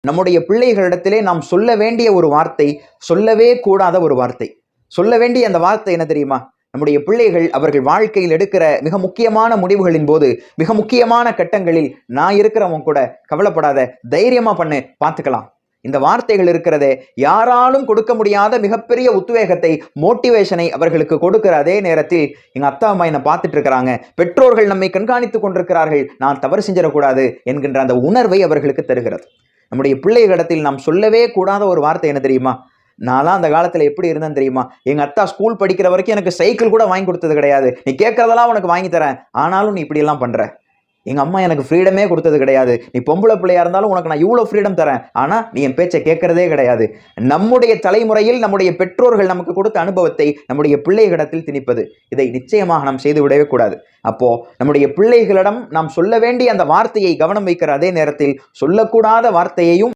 நம்முடைய பிள்ளைகளிடத்திலே நாம் சொல்ல வேண்டிய ஒரு வார்த்தை, சொல்லவே கூடாத ஒரு வார்த்தை. சொல்ல வேண்டிய அந்த வார்த்தை என்ன தெரியுமா? நம்முடைய பிள்ளைகள் அவர்கள் வாழ்க்கையில் எடுக்கிற மிக முக்கியமான முடிவுகளின் போது, மிக முக்கியமான கட்டங்களில், நான் இருக்கிறவன் கூட, கவலைப்படாத, தைரியமா பண்ணு, பார்த்துக்கலாம். இந்த வார்த்தைகள் இருக்கிறதே, யாராலும் கொடுக்க முடியாத மிகப்பெரிய உத்வேகத்தை, மோட்டிவேஷனை அவர்களுக்கு கொடுக்கிற அதே நேரத்தில், எங்க அத்தா அம்மா என்னை பார்த்துட்டு இருக்கிறாங்க, பெற்றோர்கள் நம்மை கண்காணித்துக் கொண்டிருக்கிறார்கள், நான் தவறு செஞ்சிடக்கூடாது என்கின்ற அந்த உணர்வை அவர்களுக்கு தருகிறது. நம்முடைய பிள்ளைகளிடத்தில் நாம் சொல்லவே கூடாத ஒரு வார்த்தை என்ன தெரியுமா? நான்லாம் அந்த காலத்துல எப்படி இருந்தேன்னு தெரியுமா? எங்க அத்தா ஸ்கூல் படிக்கிற வரைக்கும் எனக்கு சைக்கிள் கூட வாங்கி கொடுத்தது கிடையாது. நீ கேட்கறதெல்லாம் உனக்கு வாங்கி தரேன், ஆனாலும் நீ இப்படி எல்லாம் பண்ற. எங்க அம்மா எனக்கு ஃப்ரீடமே கொடுத்தது கிடையாது. நீ பொம்பளை பிள்ளையா இருந்தாலும் உனக்கு நான் இவ்வளவு ஃப்ரீடம் தரேன், ஆனா நீ என் பேச்சை கேட்கறதே கிடையாது. நம்முடைய தலைமுறையில் நம்முடைய பெற்றோர்கள் நமக்கு கொடுத்த அனுபவத்தை நம்முடைய பிள்ளைகளிடத்தில் திணிப்பது, இதை நிச்சயமாக நாம் செய்து விடவே கூடாது. அப்போ நம்முடைய பிள்ளைகளிடம் நாம் சொல்ல வேண்டிய அந்த வார்த்தையை கவனம் வைக்கிற அதே நேரத்தில் சொல்லக்கூடாத வார்த்தையையும்